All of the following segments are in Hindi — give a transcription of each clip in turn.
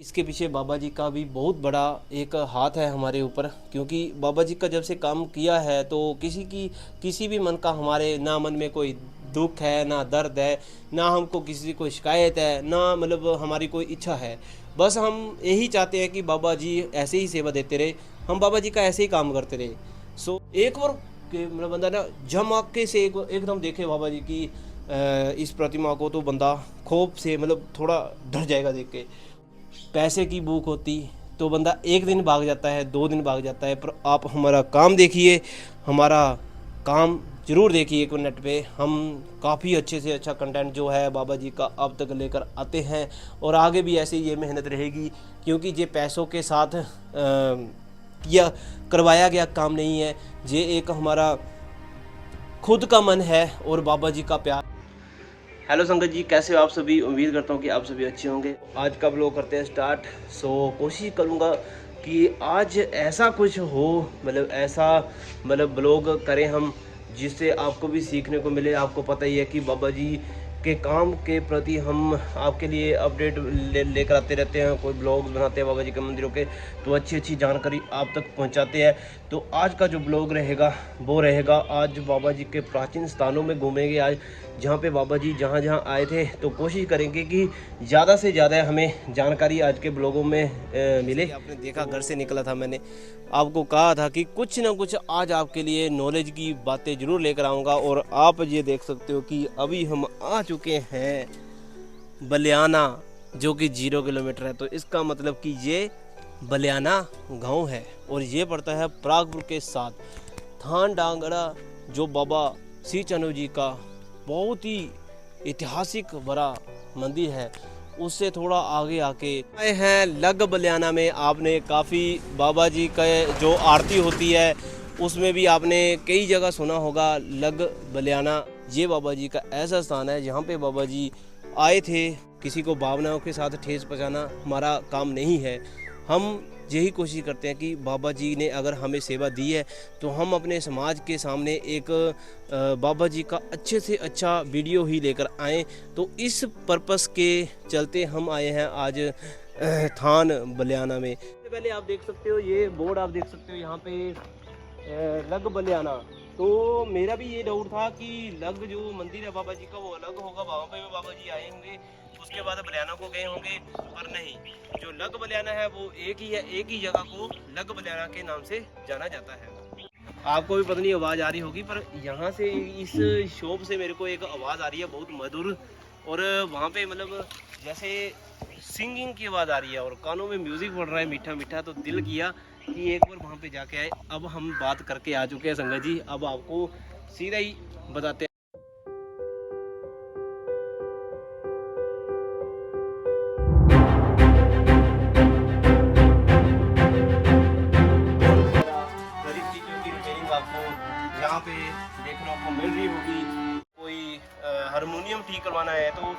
इसके पीछे बाबा जी का भी बहुत बड़ा एक हाथ है हमारे ऊपर, क्योंकि बाबा जी का जब से काम किया है तो किसी भी मन का हमारे ना मन में कोई दुख है ना दर्द है, ना हमको किसी से कोई शिकायत है, ना मतलब हमारी कोई इच्छा है। बस हम यही चाहते हैं कि बाबा जी ऐसे ही सेवा देते रहे, हम बाबा जी का ऐसे ही काम करते रहे। सो एक और मतलब बंदा ना झमाके से एकदम देखे बाबा जी की इस प्रतिमा को तो बंदा खौफ से मतलब थोड़ा डर जाएगा देख के। पैसे की भूख होती तो बंदा एक दिन भाग जाता है, 2 दिन भाग जाता है, पर आप हमारा काम देखिए, हमारा काम ज़रूर देखिए। एक मिनट पे हम काफ़ी अच्छे से अच्छा कंटेंट जो है बाबा जी का अब तक लेकर आते हैं, और आगे भी ऐसे ये मेहनत रहेगी, क्योंकि ये पैसों के साथ किया करवाया गया काम नहीं है, ये एक हमारा खुद का मन है और बाबा जी का प्यार। हेलो संगत जी, कैसे हो आप सभी? उम्मीद करता हूँ कि आप सभी अच्छे होंगे। आज का ब्लॉग करते हैं स्टार्ट। कोशिश करूँगा कि आज ऐसा कुछ हो, मतलब ऐसा मतलब ब्लॉग करें हम जिससे आपको भी सीखने को मिले। आपको पता ही है कि बाबा जी के काम के प्रति हम आपके लिए अपडेट लेकर आते रहते हैं, कोई ब्लॉग बनाते हैं बाबा जी के मंदिरों के, तो अच्छी अच्छी जानकारी आप तक पहुंचाते हैं। तो आज का जो ब्लॉग रहेगा वो रहेगा, आज बाबा जी के प्राचीन स्थानों में घूमेंगे। आज जहाँ पे बाबा जी जहाँ जहाँ आए थे, तो कोशिश करेंगे कि ज़्यादा से ज़्यादा हमें जानकारी आज के ब्लॉगों में मिले। आपने देखा, घर से निकला था, मैंने आपको कहा था कि कुछ ना कुछ आज आपके लिए नॉलेज की बातें ज़रूर लेकर आऊँगा। और आप ये देख सकते हो कि अभी हम आ चुके हैं बलियाना, जो कि 0 किलोमीटर है। तो इसका मतलब कि ये बलियाना गांव है और ये पड़ता है प्रागपुर के साथ। थान डांगड़ा जो बाबा श्री चन्नू जी का बहुत ही ऐतिहासिक बड़ा मंदिर है, उससे थोड़ा आगे आके आए हैं लग बलियाना में। आपने काफ़ी बाबा जी का जो आरती होती है उसमें भी आपने कई जगह सुना होगा लग बलियाना। ये बाबा जी का ऐसा स्थान है जहाँ पे बाबा जी आए थे। किसी को भावनाओं के साथ ठेस पहुंचाना हमारा काम नहीं है। हम यही कोशिश करते हैं कि बाबा जी ने अगर हमें सेवा दी है तो हम अपने समाज के सामने एक बाबा जी का अच्छे से अच्छा वीडियो ही लेकर आएँ। तो इस पर्पस के चलते हम आए हैं आज थान बलियाना में। सबसे पहले आप देख सकते हो, ये बोर्ड आप देख सकते हो यहाँ पे लग बलियाना। तो मेरा भी ये डाउट था कि लग जो मंदिर है बाबा जी का वो अलग होगा, वहाँ पे बाबा जी आए होंगे, उसके बाद बलियाना को गए होंगे। पर नहीं, जो लग बलियाना है वो एक ही है, एक ही जगह को लग बलियाना के नाम से जाना जाता है। आपको भी पता नहीं आवाज़ आ रही होगी, पर यहाँ से इस शॉप से मेरे को एक आवाज़ आ रही है बहुत मधुर, और वहाँ पे मतलब जैसे सिंगिंग की आवाज़ आ रही है और कानों में म्यूज़िक पड़ रहा है मीठा मीठा। तो दिल किया कि एक बार वहाँ पे जाके आए। अब हम बात करके आ चुके हैं संगत जी, अब आपको सीधा ही बताते हैं। गरीब चीज़ों की रिपेयरिंग आपको यहाँ पे देखने को मिल रही होगी। कोई हारमोनियम ठीक करवाना है तो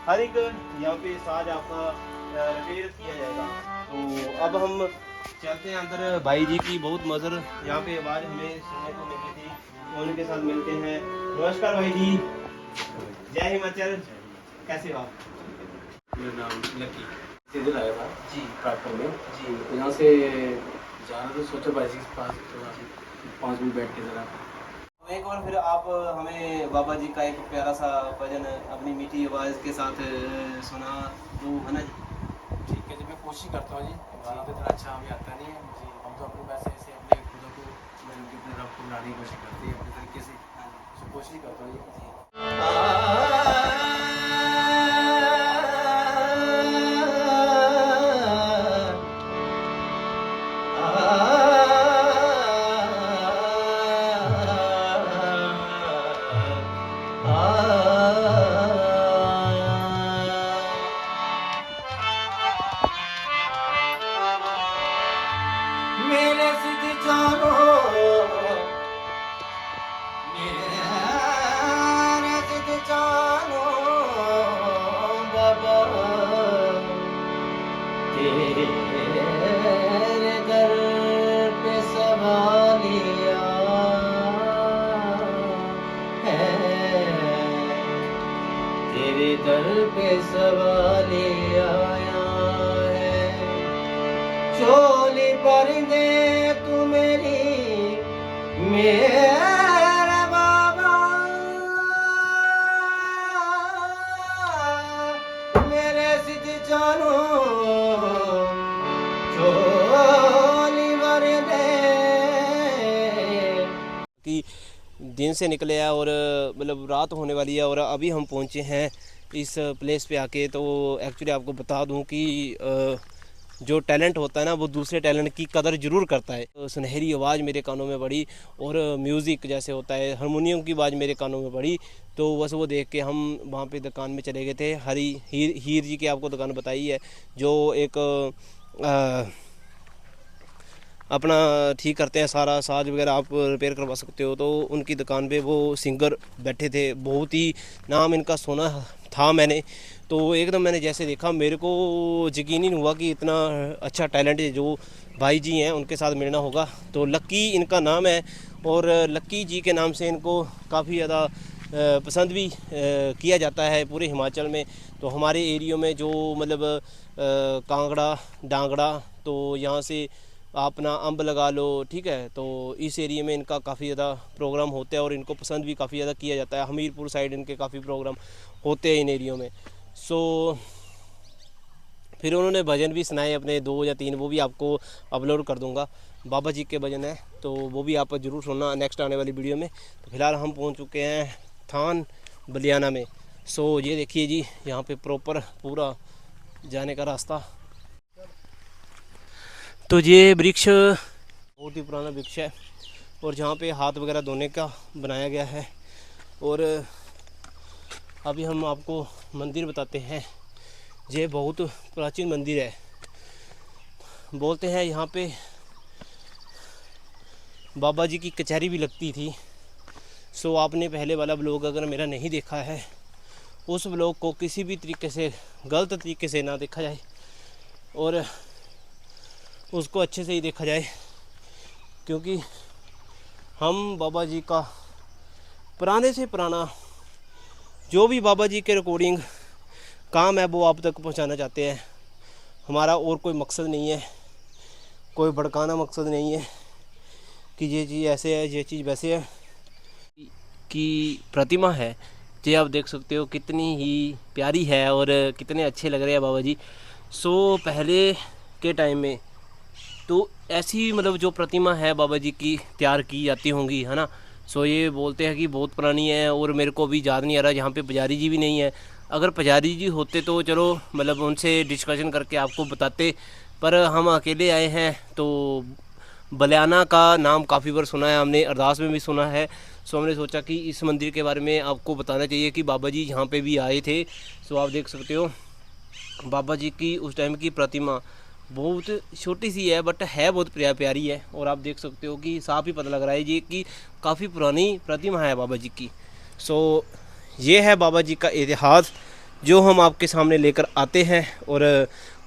हर एक यहाँ पे साज आपका रिपेयर किया जाएगा। तो अब हम चलते हैं अंदर। भाई जी की बहुत मधुर यहाँ पे आवाज़ हमें सुनने को मिली थी, तो उनके साथ मिलते हैं। नमस्कार भाई जी, जय हिमाचल, कैसे हो आप? मेरा नाम लकी सीधे आया था जी प्लेटफॉर्म में। जी। तो यहाँ से जाना तो सोचा भाई जी के पास, तो वहाँ से 5 मिनट बैठ के ज़रा। तो एक बार फिर आप हमें बाबा जी का एक प्यारा सा भजन अपनी मीठी आवाज़ के साथ सुना दो, है ना जी? ठीक है जी, मैं कोशिश करता हूँ जी। गाना तो इतना अच्छा हमें आता नहीं है जी। हम तो अपने वैसे ऐसे अपने खुदा को अपने रब को बुलाने की कोशिश करते हैं अपने तरीके से। तो कोशिश करता हूँ जी। मेरे सिद्ध जानो, मेरे सिद्ध जानो बाबा, तेरे दर पे सवालिया है, तेरे दर पे सवालिया आया है। चोली पर दे तू मेरे बाबा, मेरे सिद्ध चानू चोली पर दे। कि दिन से निकले हैं और मतलब रात होने वाली है और अभी हम पहुंचे हैं इस प्लेस पे आके। तो एक्चुअली आपको बता दूं कि जो टैलेंट होता है ना वो दूसरे टैलेंट की कदर ज़रूर करता है। तो सुनहरी आवाज़ मेरे कानों में पड़ी और म्यूज़िक जैसे होता है हारमोनियम की आवाज़ मेरे कानों में पड़ी। तो बस वो देख के हम वहाँ पे दुकान में चले गए थे। हीर जी की आपको दुकान बताई है, जो एक अपना ठीक करते हैं, सारा साज वगैरह आप रिपेयर करवा सकते हो। तो उनकी दुकान पे वो सिंगर बैठे थे, बहुत ही नाम इनका सुना था मैंने। तो एकदम मैंने जैसे देखा मेरे को यकीन ही नहीं हुआ कि इतना अच्छा टैलेंट जो भाई जी हैं उनके साथ मिलना होगा। तो लक्की इनका नाम है और लक्की जी के नाम से इनको काफ़ी ज़्यादा पसंद भी किया जाता है पूरे हिमाचल में। तो हमारे एरियो में जो मतलब कांगड़ा डांगड़ा, तो यहाँ से अपना अम्ब लगा लो, ठीक है। तो इस एरिया में इनका काफ़ी ज़्यादा प्रोग्राम होता है और इनको पसंद भी काफ़ी ज़्यादा किया जाता है। हमीरपुर साइड इनके काफ़ी प्रोग्राम होते हैं इन एरियो में। सो फिर उन्होंने भजन भी सुनाए अपने 2 या 3, वो भी आपको अपलोड कर दूंगा। बाबा जी के भजन है तो वो भी आप ज़रूर सुनना नेक्स्ट आने वाली वीडियो में। तो फिलहाल हम पहुंच चुके हैं थान बलियाना में। सो ये देखिए जी, यहाँ पे प्रॉपर पूरा जाने का रास्ता। तो ये वृक्ष बहुत ही पुराना वृक्ष है और जहाँ पे हाथ वगैरह धोने का बनाया गया है। और अभी हम आपको मंदिर बताते हैं। ये बहुत प्राचीन मंदिर है। बोलते हैं यहाँ पे बाबा जी की कचहरी भी लगती थी। सो आपने पहले वाला ब्लॉग अगर मेरा नहीं देखा है, उस ब्लॉग को किसी भी तरीके से गलत तरीके से ना देखा जाए और उसको अच्छे से ही देखा जाए, क्योंकि हम बाबा जी का पुराने से पुराना जो भी बाबा जी के रिकॉर्डिंग काम है वो आप तक पहुंचाना चाहते हैं। हमारा और कोई मकसद नहीं है, कोई भड़काना मकसद नहीं है कि ये चीज़ ऐसे है ये चीज़ वैसे है। की प्रतिमा है ये आप देख सकते हो कितनी ही प्यारी है और कितने अच्छे लग रहे हैं बाबा जी। सो पहले के टाइम में तो ऐसी मतलब जो प्रतिमा है बाबा जी की तैयार की जाती होंगी, है ना। सो ये बोलते हैं कि बहुत पुरानी है और मेरे को अभी याद नहीं आ रहा, यहाँ पे पुजारी जी भी नहीं है। अगर पुजारी जी होते तो चलो मतलब उनसे डिस्कशन करके आपको बताते, पर हम अकेले आए हैं। तो बलियाना का नाम काफ़ी बार सुना है हमने, अरदास में भी सुना है। सो हमने सोचा कि इस मंदिर के बारे में आपको बताना चाहिए कि बाबा जी यहाँ पे भी आए थे। सो आप देख सकते हो बाबा जी की उस टाइम की प्रतिमा बहुत छोटी सी है बट है बहुत प्यारी है। और आप देख सकते हो कि साफ ही पता लग रहा है ये कि काफ़ी पुरानी प्रतिमा है बाबा जी की। सो ये है बाबा जी का इतिहास जो हम आपके सामने लेकर आते हैं और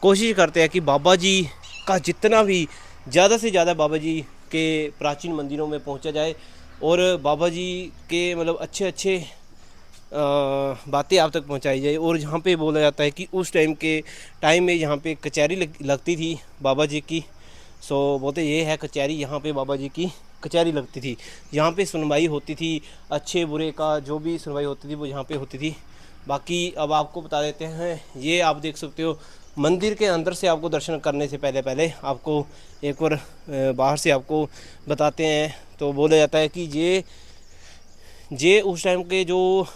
कोशिश करते हैं कि बाबा जी का जितना भी ज़्यादा से ज़्यादा बाबा जी के प्राचीन मंदिरों में पहुंचा जाए और बाबा जी के मतलब अच्छे अच्छे बातें आप तक पहुंचाई जाए। और यहाँ पे बोला जाता है कि उस टाइम में यहाँ पे कचहरी लगती थी बाबा जी की। सो बोलते ये है कचहरी, यहाँ पे बाबा जी की कचहरी लगती थी, यहाँ पे सुनवाई होती थी, अच्छे बुरे का जो भी सुनवाई होती थी वो यहाँ पे होती थी। बाकी अब आपको बता देते हैं, ये आप देख सकते हो मंदिर के अंदर से आपको दर्शन करने से पहले आपको एक बार बाहर से आपको बताते हैं। तो बोला जाता है कि ये उस टाइम के जो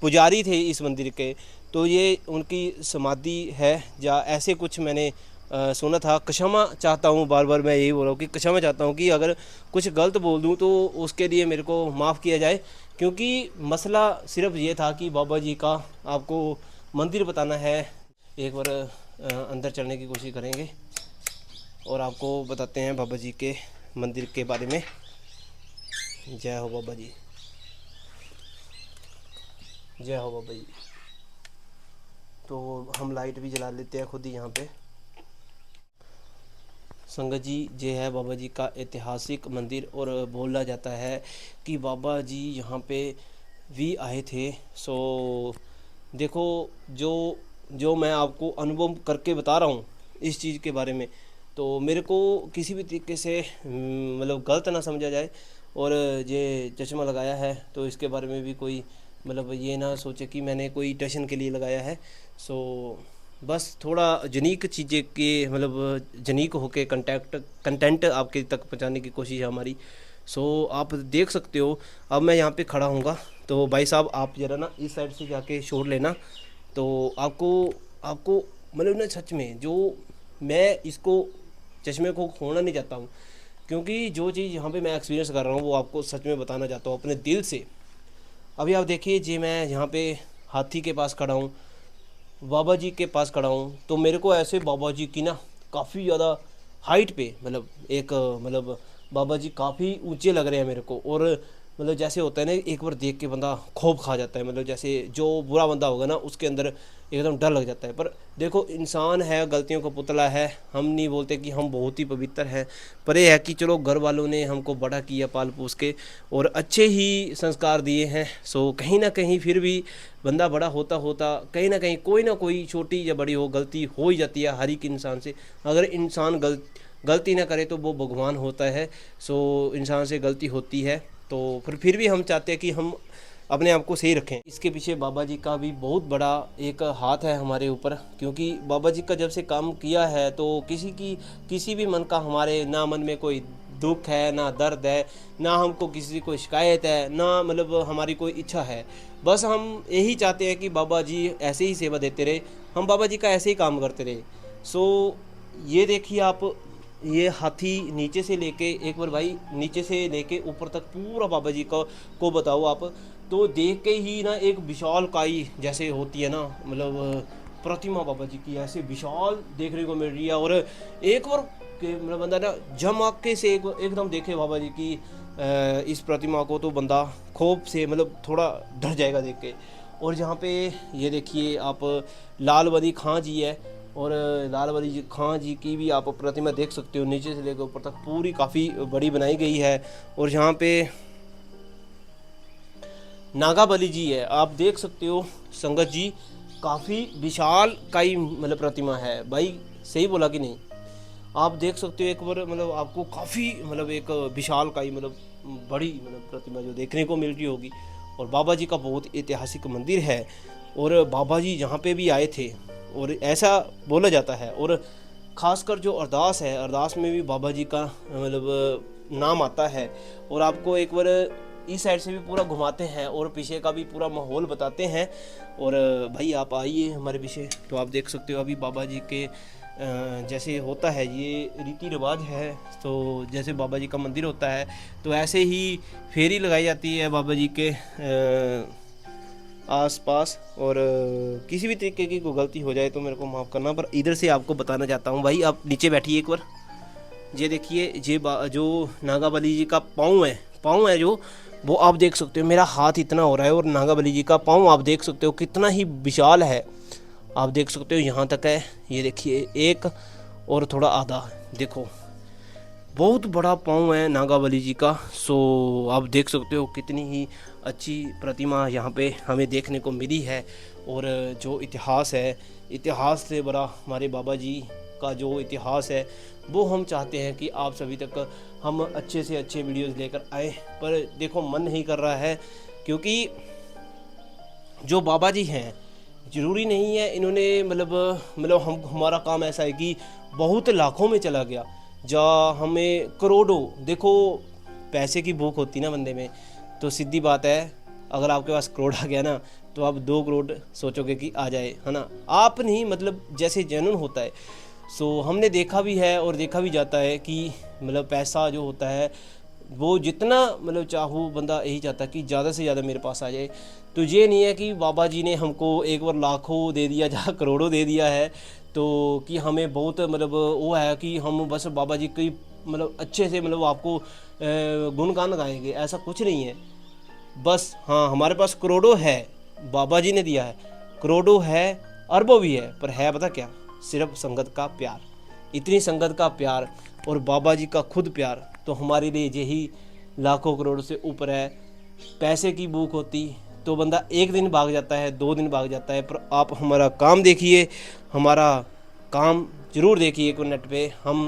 पुजारी थे इस मंदिर के, तो ये उनकी समाधि है या ऐसे कुछ मैंने सुना था। क्षमा चाहता हूँ, बार बार मैं यही बोल रहा हूँ कि क्षमा चाहता हूँ कि अगर कुछ गलत बोल दूँ तो उसके लिए मेरे को माफ़ किया जाए, क्योंकि मसला सिर्फ ये था कि बाबा जी का आपको मंदिर बताना है। एक बार अंदर चलने की कोशिश करेंगे और आपको बताते हैं बाबा जी के मंदिर के बारे में। जय हो बाबा जी, जय हो बाबा जी। तो हम लाइट भी जला लेते हैं खुद ही यहाँ पे। संगत जी ये है बाबा जी का ऐतिहासिक मंदिर और बोला जाता है कि बाबा जी यहाँ पे भी आए थे। सो देखो जो मैं आपको अनुभव करके बता रहा हूँ इस चीज़ के बारे में, तो मेरे को किसी भी तरीके से मतलब गलत ना समझा जाए। और ये चश्मा लगाया है तो इसके बारे में भी कोई मतलब ये ना सोचे कि मैंने कोई टशन के लिए लगाया है। सो बस थोड़ा जनीक चीज़ें के मतलब जनीक होके कंटेंट आपके तक पहुंचाने की कोशिश है हमारी। सो आप देख सकते हो अब मैं यहाँ पे खड़ा हूँगा, तो भाई साहब आप ज़रा ना इस साइड से जाके शोर लेना। तो आपको आपको मतलब ना सच में जो मैं इसको चश्मे को खोना नहीं चाहता हूँ, क्योंकि जो चीज़ यहाँ पे मैं एक्सपीरियंस कर रहा हूँ वो आपको सच में बताना चाहता हूँ अपने दिल से। अभी आप देखिए जी मैं यहाँ पे हाथी के पास खड़ा हूँ, बाबा जी के पास खड़ा हूँ, तो मेरे को ऐसे बाबा जी की ना काफ़ी ज़्यादा हाइट पे मतलब एक मतलब बाबा जी काफ़ी ऊंचे लग रहे हैं मेरे को। और मतलब जैसे होता है ना एक बार देख के बंदा खौफ खा जाता है, मतलब जैसे जो बुरा बंदा होगा ना उसके अंदर एकदम डर लग जाता है। पर देखो इंसान है, गलतियों का पुतला है, हम नहीं बोलते कि हम बहुत ही पवित्र हैं, पर यह है कि चलो घर वालों ने हमको बड़ा किया पाल पोस के और अच्छे ही संस्कार दिए हैं। सो कहीं ना कहीं फिर भी बंदा बड़ा होता होता कहीं ना कोई छोटी या बड़ी हो गलती हो ही जाती है हर एक इंसान से। अगर इंसान गलती ना करे तो वो भगवान होता है। सो इंसान से गलती होती है, तो फिर भी हम चाहते हैं कि हम अपने आप को सही रखें। इसके पीछे बाबा जी का भी बहुत बड़ा एक हाथ है हमारे ऊपर, क्योंकि बाबा जी का जब से काम किया है तो किसी भी मन का हमारे ना मन में कोई दुख है ना दर्द है, ना हमको किसी से कोई शिकायत है, ना मतलब हमारी कोई इच्छा है। बस हम यही चाहते हैं कि बाबा जी ऐसे ही सेवा देते रहे, हम बाबा जी का ऐसे ही काम करते रहे। सो ये देखिए आप, ये हाथी नीचे से लेके एक बार भाई नीचे से लेके ऊपर तक पूरा बाबा जी को बताओ आप, तो देख के ही ना एक विशाल काई जैसे होती है ना मतलब प्रतिमा बाबा जी की ऐसे विशाल देखने को मिल रही है। और एक बार मतलब बंदा ना झमाके से एकदम देखे बाबा जी की इस प्रतिमा को तो बंदा खौफ से मतलब थोड़ा डर जाएगा देख के। और जहाँ पे ये देखिए आप लाल वली खां जी है, और लाल वली जी खां जी की भी आप प्रतिमा देख सकते हो, नीचे से लेकर ऊपर तक पूरी काफ़ी बड़ी बनाई गई है। और जहाँ पे नागाबली जी है आप देख सकते हो संगत जी, काफ़ी विशाल काई मतलब प्रतिमा है भाई, सही बोला कि नहीं? आप देख सकते हो एक बार मतलब आपको काफ़ी मतलब एक विशाल काई मतलब बड़ी मतलब प्रतिमा जो देखने को मिल रही होगी। और बाबा जी का बहुत ऐतिहासिक मंदिर है, और बाबा जी यहाँ पे भी आए थे और ऐसा बोला जाता है। और ख़ासकर जो अरदास है, अरदास में भी बाबा जी का मतलब नाम आता है। और आपको एक बार इस साइड से भी पूरा घुमाते हैं और पीछे का भी पूरा माहौल बताते हैं। और भाई आप आइए हमारे पीछे, तो आप देख सकते हो अभी बाबा जी के जैसे होता है ये रीति रिवाज है, तो जैसे बाबा जी का मंदिर होता है तो ऐसे ही फेरी लगाई जाती है बाबा जी के आसपास। और किसी भी तरीके की कोई गलती हो जाए तो मेरे को माफ़ करना, पर इधर से आपको बताना चाहता हूँ। भाई आप नीचे बैठिए एक बार, ये देखिए ये जो नागाबली जी का पाँव है जो वो आप देख सकते हो, मेरा हाथ इतना हो रहा है और नागाबली जी का पाँव आप देख सकते हो कितना ही विशाल है। आप देख सकते हो यहाँ तक है, ये देखिए एक और थोड़ा आधा, देखो बहुत बड़ा पाँव है नागाबली जी का। सो आप देख सकते हो कितनी ही अच्छी प्रतिमा यहाँ पे हमें देखने को मिली है। और जो इतिहास है, इतिहास से बड़ा हमारे बाबा जी का जो इतिहास है वो हम चाहते हैं कि आप सभी तक हम अच्छे से अच्छे वीडियोस लेकर आए। पर देखो मन नहीं कर रहा है, क्योंकि जो बाबा जी हैं ज़रूरी नहीं है इन्होंने मतलब हमारा काम ऐसा है कि बहुत लाखों में चला गया, जा हमें करोड़ों, देखो पैसे की भूख होती ना बंदे में, तो सीधी बात है अगर आपके पास करोड़ आ गया ना तो आप 2 करोड़ सोचोगे कि आ जाए, है ना? आप नहीं, मतलब जैसे जेन्युइन होता है। सो हमने देखा भी है और देखा भी जाता है कि मतलब पैसा जो होता है वो जितना मतलब चाहो बंदा यही चाहता है कि ज़्यादा से ज़्यादा मेरे पास आ जाए। तो ये नहीं है कि बाबा जी ने हमको एक बार लाखों दे दिया जहाँ करोड़ों दे दिया है तो कि हमें बहुत मतलब वो है कि हम बस बाबा जी की मतलब अच्छे से मतलब आपको गुणगान गाएंगे, ऐसा कुछ नहीं है। बस हाँ हमारे पास करोड़ों है, बाबा जी ने दिया है, करोड़ों है, अरबों भी है, पर है पता क्या? सिर्फ संगत का प्यार, इतनी संगत का प्यार और बाबा जी का खुद प्यार, तो हमारे लिए यही लाखों करोड़ से ऊपर है। पैसे की भूख होती तो बंदा 1 दिन भाग जाता है, 2 दिन भाग जाता है, पर आप हमारा काम देखिए, हमारा काम ज़रूर देखिए एक नेट पे। हम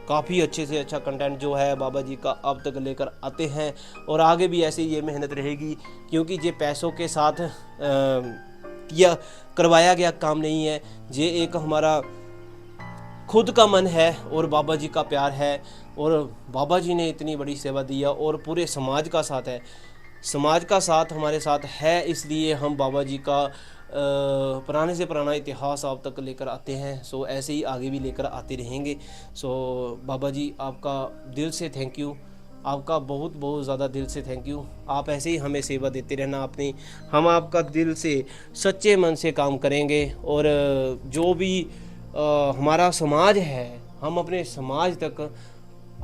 काफ़ी अच्छे से अच्छा कंटेंट जो है बाबा जी का अब तक लेकर आते हैं और आगे भी ऐसे ये मेहनत रहेगी, क्योंकि ये पैसों के साथ किया करवाया गया काम नहीं है। ये एक हमारा खुद का मन है और बाबा जी का प्यार है, और बाबा जी ने इतनी बड़ी सेवा दी है और पूरे समाज का साथ है, समाज का साथ हमारे साथ है, इसलिए हम बाबा जी का पुराने से पुराना इतिहास आप तक लेकर आते हैं। सो ऐसे ही आगे भी लेकर आते रहेंगे। सो बाबा जी आपका दिल से थैंक यू, आपका बहुत बहुत ज़्यादा दिल से थैंक यू। आप ऐसे ही हमें सेवा देते रहना अपनी, हम आपका दिल से सच्चे मन से काम करेंगे, और जो भी हमारा समाज है हम अपने समाज तक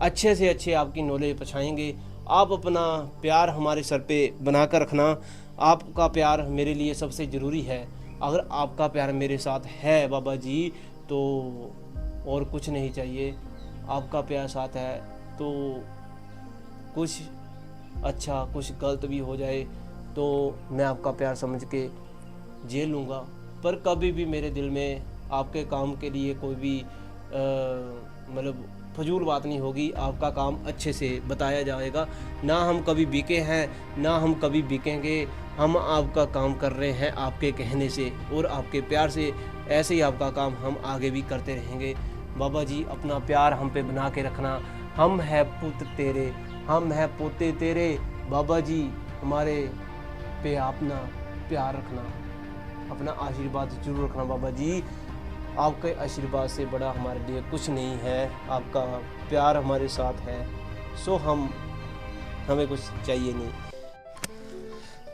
अच्छे से अच्छे आपकी नॉलेज पहुँचाएँगे। आप अपना प्यार हमारे सर पे बना कर रखना, आपका प्यार मेरे लिए सबसे ज़रूरी है। अगर आपका प्यार मेरे साथ है बाबा जी तो और कुछ नहीं चाहिए, आपका प्यार साथ है तो कुछ अच्छा कुछ गलत भी हो जाए तो मैं आपका प्यार समझ के झेल लूँगा, पर कभी भी मेरे दिल में आपके काम के लिए कोई भी मतलब फजूल बात नहीं होगी। आपका काम अच्छे से बताया जाएगा, ना हम कभी बिके हैं ना हम कभी बिकेंगे। हम आपका काम कर रहे हैं आपके कहने से और आपके प्यार से, ऐसे ही आपका काम हम आगे भी करते रहेंगे। बाबा जी अपना प्यार हम पे बना के रखना, हम है पुत्र तेरे, हम है पोते तेरे। बाबा जी हमारे पे अपना प्यार रखना, अपना आशीर्वाद जरूर रखना। बाबा जी आपके आशीर्वाद से बड़ा हमारे लिए कुछ नहीं है, आपका प्यार हमारे साथ है। सो हमें कुछ चाहिए नहीं।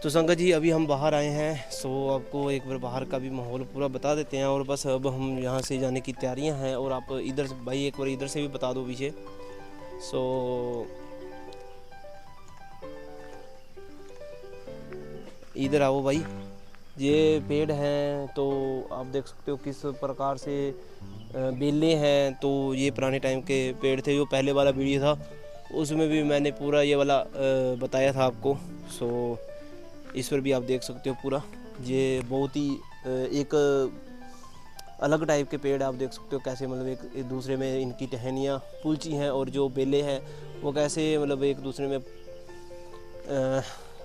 तो संगत जी अभी हम बाहर आए हैं, सो आपको एक बार बाहर का भी माहौल पूरा बता देते हैं, और बस अब हम यहाँ से जाने की तैयारियाँ हैं। और आप इधर से भाई एक बार इधर से भी बता दो पीछे। सो इधर आओ भाई, ये पेड़ हैं तो आप देख सकते हो किस प्रकार से बेलें हैं। तो ये पुराने टाइम के पेड़ थे, जो पहले वाला वीडियो था उसमें भी मैंने पूरा ये वाला बताया था आपको। सो इस पर भी आप देख सकते हो पूरा, ये बहुत ही एक अलग टाइप के पेड़ आप देख सकते हो कैसे, मतलब एक दूसरे में इनकी टहनियाँ पुलची हैं, और जो बेलें हैं वो कैसे मतलब एक दूसरे में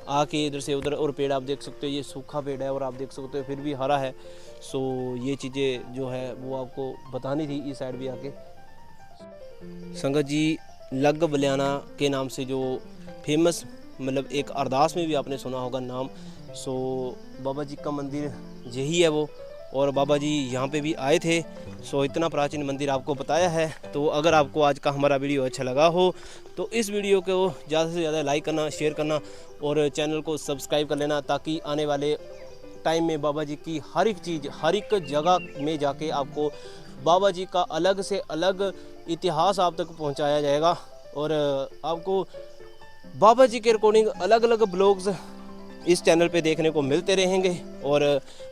आके इधर से उधर। और पेड़ आप देख सकते हो ये सूखा पेड़ है और आप देख सकते हो फिर भी हरा है। सो ये चीज़ें जो है वो आपको बतानी थी इस साइड भी आके। संगत जी लग बलियाना के नाम से जो फेमस मतलब एक अरदास में भी आपने सुना होगा नाम। सो बाबा जी का मंदिर यही है वो, और बाबा जी यहाँ पे भी आए थे। सो इतना प्राचीन मंदिर आपको बताया है। तो अगर आपको आज का हमारा वीडियो अच्छा लगा हो तो इस वीडियो को ज़्यादा से ज़्यादा लाइक करना, शेयर करना और चैनल को सब्सक्राइब कर लेना, ताकि आने वाले टाइम में बाबा जी की हर एक चीज़ हर एक जगह में जाके आपको बाबा जी का अलग से अलग इतिहास आप तक पहुंचाया जाएगा। और आपको बाबा जी के रिकॉर्डिंग अलग अलग ब्लॉग्स इस चैनल पे देखने को मिलते रहेंगे। और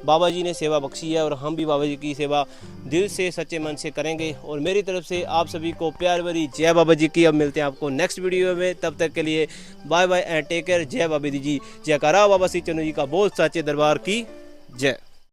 बाबा जी ने सेवा बख्शी है और हम भी बाबा जी की सेवा दिल से सच्चे मन से करेंगे। और मेरी तरफ से आप सभी को प्यार भरी जय बाबा जी की। अब मिलते हैं आपको नेक्स्ट वीडियो में, तब तक के लिए bye bye and take care. जय बाबा जी, जयकारा बाबा श्री चंद्र जी का बोल, सच्चे दरबार की जय।